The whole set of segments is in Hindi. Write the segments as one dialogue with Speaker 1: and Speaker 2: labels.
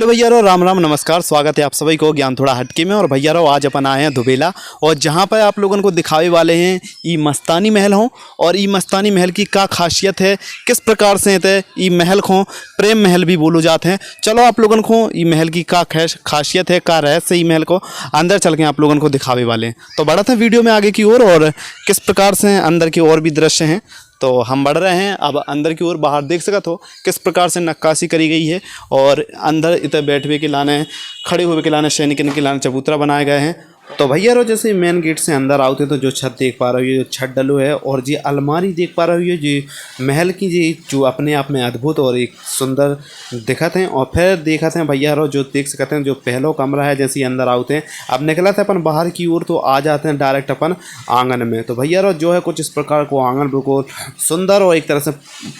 Speaker 1: हेलो भैया रो, राम राम नमस्कार। स्वागत है आप सभी को ज्ञान थोड़ा हटके में। और भैया रो, आज अपन आए हैं दुबेला, और जहाँ पर आप लोगों को दिखावे वाले हैं ई मस्तानी महल हो। और ई मस्तानी महल की क्या खासियत है, किस प्रकार से है ई महल को प्रेम महल भी बोलो जाते हैं। चलो आप लोगों को ई महल की क्या खासियत है, क्या रहस्य ई महल को अंदर चल के आप लोगों को दिखावे वाले हैं। तो बढ़ा था वीडियो में आगे की ओर, और किस प्रकार से अंदर की और भी दृश्य हैं। तो हम बढ़ रहे हैं अब अंदर की ओर। बाहर देख सकते हो किस प्रकार से नक्काशी करी गई है, और अंदर इधर बैठवे के लाने, खड़े हुए के लाने, सैनिक के लाने चबूतरा बनाए गए हैं। तो भैया रो, जैसे मेन गेट से अंदर आओते तो जो छत देख पा रही है, जो छत डलो है, और जी अलमारी देख पा रही है, जी महल की जी जो अपने आप में अद्भुत और एक सुंदर दिखते हैं। और फिर देखते हैं भैया रो, जो देख सकते हैं जो पहलो कमरा है, जैसे अंदर आते हैं। अब निकला था अपन बाहर की ओर, तो आ जाते हैं डायरेक्ट अपन आंगन में। तो भैया रो, जो है कुछ इस प्रकार को आंगन बिल्कुल सुंदर और एक तरह से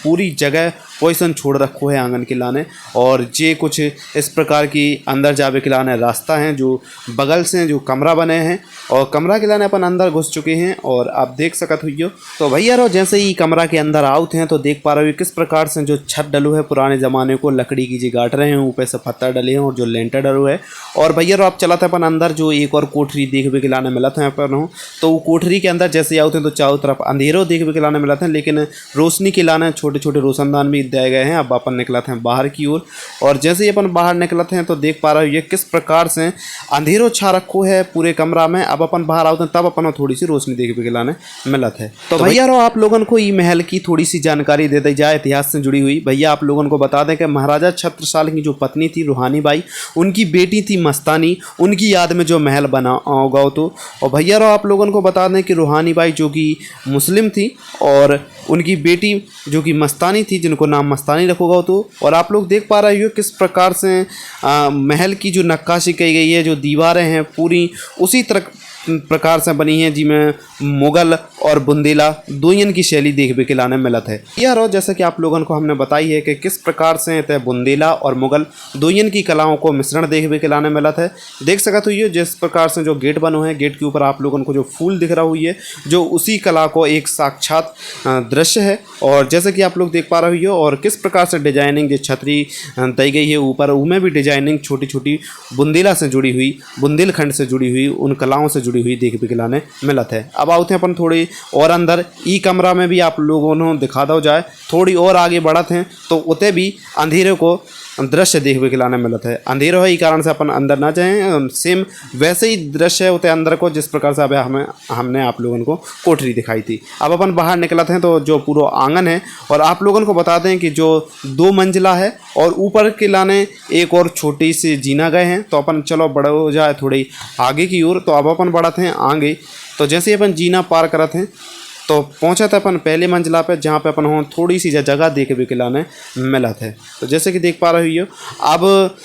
Speaker 1: पूरी जगह पोजिशन छोड़ रखो है आंगन के लाने। और ये कुछ इस प्रकार की अंदर जावे के लाने रास्ता है, जो बगल से जो कमरा बने हैं, और कमरा के लाने अपन अंदर घुस चुके हैं। और आप देख सकत हुई। तो भैया रो, जैसे ही कमरा के अंदर आउट हैं, तो देख पा रहे हो किस प्रकार से जो छत डलू है पुराने ज़माने को लकड़ी की जी गाट रहे हैं, ऊपर से पत्थर डले हैं, और जो लेंटर डलू है। और भैया रो, आप चला था अपन अंदर, जो एक और कोठरी देखने के लाने मिला था अपन हो। तो वो कोठरी के अंदर जैसे आउट हैं, तो चारों तरफ अंधेरों देखने के लाने मिला था, लेकिन रोशनी के लाने छोटे छोटे रोशनदान भी दिए गए हैं। अब अपन निकला थे बाहर की ओर, और जैसे ही अपन बाहर निकला थे, तो देख पा रहे हो ये किस प्रकार से अंधेरों छा रखो है पूरे कमरा में। अब अपन बाहर आते हैं, तब अपन थोड़ी सी रोशनी देखने के लाने मिला है। तो भैया रो, आप लोगों को ये महल की थोड़ी सी जानकारी दे दी जाए, इतिहास से जुड़ी हुई। भैया आप लोगों को बता दें कि महाराजा छत्रसाल की जो पत्नी थी रूहानी बाई, उनकी बेटी थी मस्तानी, उनकी याद में जो महल बना होगा। तो और भैया रो, आप लोगों को बता दें कि रूहानी बाई जो कि मुस्लिम थी, और उनकी बेटी जो कि मस्तानी थी, जिनको नाम मस्तानी रखोगा। तो और आप लोग देख पा रहे हो किस प्रकार से महल की जो नक्काशी की गई है, जो दीवारें हैं पूरी उसी तरह प्रकार से बनी है, जिसमें मुगल और बुंदेला दोयन की शैली देखने के लाने मिलत है। यह रो, जैसे कि आप लोगों को हमने बताई है कि किस प्रकार से तय बुंदेला और मुगल दोयन की कलाओं को मिश्रण देखने के लाने मिलत है। देख सकते हुई जिस प्रकार से जो गेट बनो है, गेट के ऊपर आप लोगों को जो फूल दिख रहा हुई है, जो उसी कला को एक साक्षात दृश्य है। और जैसे कि आप लोग देख पा रहे हो, और किस प्रकार से डिजाइनिंग जो छतरी दी गई है ऊपर, उनमें भी डिजाइनिंग छोटी छोटी बुंदेला से जुड़ी हुई, बुंदेलखंड से जुड़ी हुई, उन कलाओं से जुड़ी हुई देखने के लाने मिलत है। अब आते हैं अपन थोड़ी और अंदर। ई कमरा में भी आप लोगों ने दिखा दो जाए, थोड़ी और आगे बढ़त हैं, तो उते भी अंधेरे को दृश्य देखने के लाने मिलत है। अंधेरा है, ई कारण से अपन अंदर ना जाएं। सेम वैसे ही दृश्य है उते अंदर को, जिस प्रकार से अब हमने आप लोगों को कोठरी दिखाई थी। अब अपन बाहर निकलते हैं, तो जो पूरा आंगन है, और आप लोगों को बता दें कि जो 2 मंजिला है, और ऊपर के लाने एक और छोटी सी जीना गए हैं। तो अपन चलो बड़ा हो जाए थोड़ी आगे की ओर। तो अब अपन बढ़ते हैं आगे। तो जैसे अपन जीना पार करते हैं, तो पहुंचा था अपन पहले मंजिला पे, जहाँ पे अपन थोड़ी सी जगह देखे के लाने मिला थे। तो जैसे कि देख पा रही हो, अब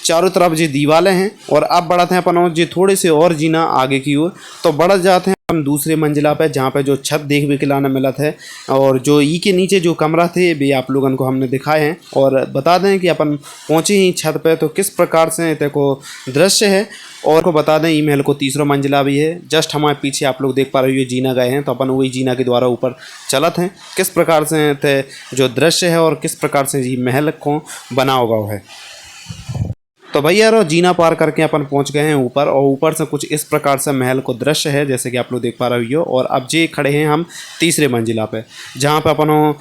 Speaker 1: चारों तरफ जो दीवारें हैं, और अब बढ़ाते हैं अपन जो थोड़े से और जीना आगे की ओर। तो बढ़ जाते हैं हम दूसरे मंजिला पे, जहाँ पे जो छत देखने के लाने मिला है, और जो ई के नीचे जो कमरा थे भी आप लोगों को हमने दिखाए हैं। और बता दें कि अपन पहुँचे ही छत पे, तो किस प्रकार से देखो दृश्य है। और को बता दें ई महल को तीसरा मंजिला भी है। जस्ट हमारे पीछे आप लोग देख पा रहे हो जीना गए हैं, तो अपन वही जीना के द्वारा ऊपर चलत हैं। किस प्रकार से थे जो दृश्य है, और किस प्रकार से जी महल को बना होगा है। तो भैया रो, जीना पार करके अपन पहुंच गए हैं ऊपर, और ऊपर से कुछ इस प्रकार से महल को दृश्य है, जैसे कि आप लोग देख पा रहे हो। और अब जी खड़े हैं हम तीसरे मंजिला पे, जहां पे अपन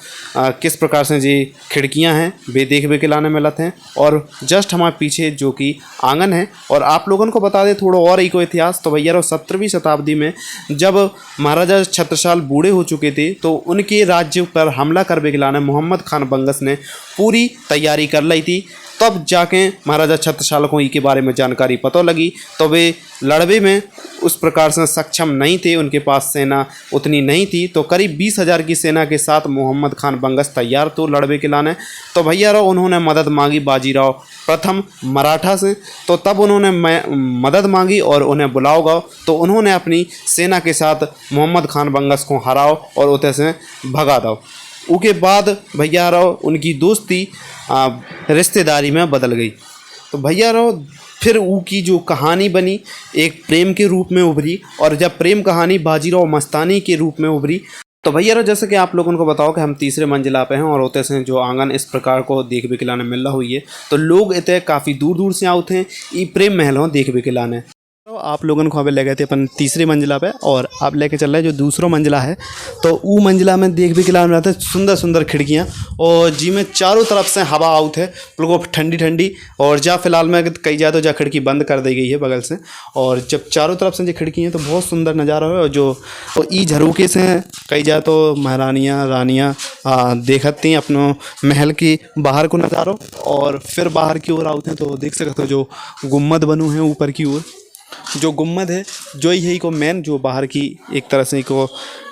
Speaker 1: किस प्रकार से जी खिड़कियां हैं वे देखने के लाने मिलत हैं। और जस्ट हमारे पीछे जो कि आंगन है। और आप लोगों को बता दें थोड़ा और इको इतिहास। तो भैया रो, 17वीं शताब्दी में जब महाराजा छत्रसाल बूढ़े हो चुके थे, तो उनके राज्य पर हमला करने के लाने मोहम्मद खान बंगस ने पूरी तैयारी कर ली थी। तब जाके महाराजा छत्रसाल को ई के बारे में जानकारी पता लगी, तो वे लड़वे में उस प्रकार से सक्षम नहीं थे, उनके पास सेना उतनी नहीं थी। तो करीब 20,000 की सेना के साथ मोहम्मद खान बंगस तैयार तो लड़वे के लाने। तो भैया रो, उन्होंने मदद मांगी बाजीराव प्रथम मराठा से। तो तब उन्होंने मदद मांगी और उन्हें बुलाओ गो। तो उन्होंने अपनी सेना के साथ मोहम्मद खान बंगस को हराओ और उते से भगा दो। उसके बाद भैया रो, उनकी दोस्ती रिश्तेदारी में बदल गई। तो भैया रो, फिर ऊ की जो कहानी बनी एक प्रेम के रूप में उभरी। और जब प्रेम कहानी बाजीराव मस्तानी के रूप में उभरी, तो भैया रो जैसे कि आप लोगों को बताओ कि हम तीसरे मंजिला पे हैं और होते से जो आंगन इस प्रकार को देख भी खिलाने मिल रहा हुई है, तो लोग इतने काफ़ी दूर दूर से आते हैं ये प्रेम महल हो देख भी खिलाने। तो आप लोगों को अभी ले गए थे अपन तीसरी मंजिला पे और आप लेके चल रहे हैं जो दूसरा मंजिला है। तो वो मंजिला में देख भी खिलाने रहते हैं सुंदर सुंदर खिड़कियाँ और जी में चारों तरफ से हवा आउट है बिल्कुल ठंडी ठंडी। और जा फिलहाल में कही जाए तो जा खिड़की बंद कर दी गई है बगल से, और जब चारों तरफ से जो खिड़की हैं तो बहुत सुंदर नज़ारा है। और जो तो ई झरोके से कही जाए तो महारानियाँ रानियाँ देखती हैं अपनों महल की बाहर को नज़ारों, और फिर बाहर की ओर आते हैं तो देख सकते हो जो गुम्बद बनु हैं ऊपर की ओर। जो गुम्बद है जो यही को मेन जो बाहर की एक तरह से को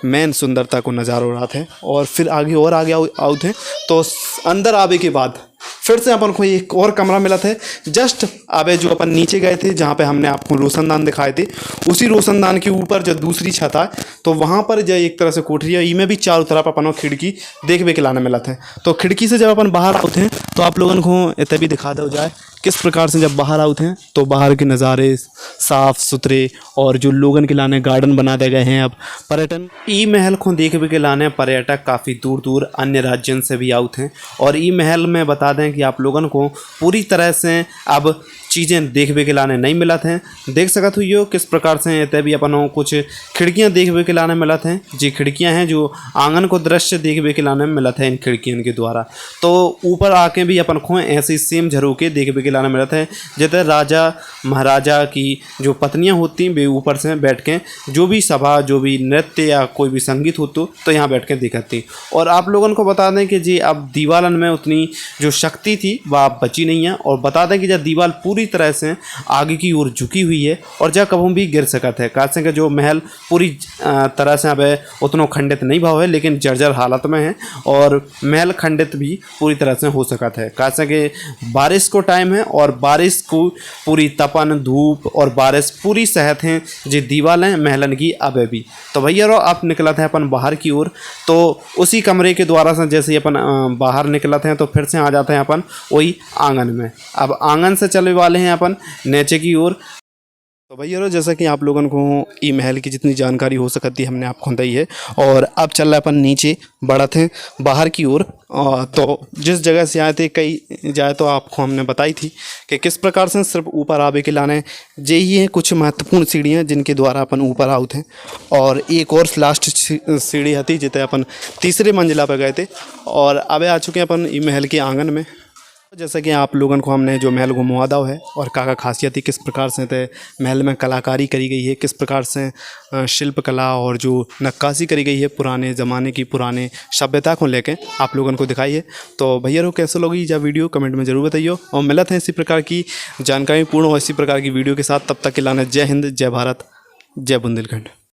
Speaker 1: मेन सुंदरता को नज़ारा उड़ाते हैं। और फिर आगे और आगे आउट हैं तो अंदर आवे के बाद फिर से अपन को एक और कमरा मिला था जस्ट आवे जो अपन नीचे गए थे जहाँ पे हमने आपको रोशनदान दिखाए थे, उसी रोशनदान के ऊपर जो दूसरी छत है तो वहाँ पर जो एक तरह से कोठरी है इनमें भी चारों तरफ अपन खिड़की देख भी खिलाने मिला था। तो खिड़की से जब अपन बाहर आते हैं तो आप लोगों को इतना भी दिखा दो जाए किस प्रकार से जब बाहर आते हैं तो बाहर के नज़ारे साफ़ सुथरे, और जो लोगन के लाने गार्डन बना दे गए हैं। अब पर्यटन ई महल को देख भी के लाने पर्यटक काफ़ी दूर दूर अन्य राज्यों से भी आउट हैं। और ई महल में बता दें कि आप लोगों को पूरी तरह से अब चीज़ें देख भी के लाने नहीं मिलत हैं। देख सकत हुई किस प्रकार से इतने भी अपन कुछ खिड़कियाँ देख भी के लाने मिलत हैं। जी खिड़कियाँ हैं जो आंगन को दृश्य देख भी के लाने में मिलत है इन खिड़कियों के द्वारा। तो ऊपर आके भी अपन को ऐसी सेम झरोके देख भी के लाने मिलत है जैसे राजा महाराजा की जो पत्नियाँ होती वे ऊपर से बैठ के जो भी सभा जो भी नृत्य या कोई भी संगीत होती तो यहाँ बैठ के दिखती। और आप लोगों को बता दें कि जी अब दीवालन में उतनी जो शक्ति थी वह अब बची नहीं है। और बता दें कि जब दीवार पूरी तरह से आगे की ओर झुकी हुई है और जब कभी भी गिर सकत है। कासे का जो महल पूरी तरह से अब उतना खंडित नहीं भाव है लेकिन जर्जर हालत में है, और महल खंडित भी पूरी तरह से हो सकत है। कासे के बारिश को टाइम है और बारिश को पूरी तपन धूप और बारिश पूरी सहत हैं जो दीवालें महलन की अब भी। तो भैया रो आप निकला था अपन बाहर की ओर, तो उसी कमरे के द्वारा से जैसे ही अपन बाहर निकला थे तो फिर से आ जाते हैं अपन वही आंगन में। अब आंगन से चलने वाले हैं अपन नीचे की ओर। तो भैया जैसा कि आप लोगों को ई महल की जितनी जानकारी हो सकती है हमने आपको दी है, और अब चल रहा अपन नीचे बढ़ा थे बाहर की ओर। तो जिस जगह से आए थे कई जाए तो आपको हमने बताई थी कि किस प्रकार से सिर्फ ऊपर आवे के लाने यही हैं कुछ महत्वपूर्ण सीढ़ियाँ जिनके द्वारा अपन ऊपर आउट हैं। और एक और लास्ट सीढ़ी थी जितने अपन तीसरे मंजिला पर गए थे, और अब आ चुके हैं अपन ई महल के आंगन में। जैसा कि आप लोगों को हमने जो महल घुमवा दा है और का खासियत है किस प्रकार से थे महल में कलाकारी करी गई है, किस प्रकार से शिल्प कला और जो नक्काशी करी गई है पुराने ज़माने की पुराने सभ्यता को लेके आप लोगों को दिखाई है। तो भैया रो कैसे लगी या वीडियो कमेंट में ज़रूर बताइए, और मिलते हैं इसी प्रकार की जानकारी पूर्ण और इसी प्रकार की वीडियो के साथ। तब तक के लाने जय हिंद, जय भारत, जय बुंदेलखंड।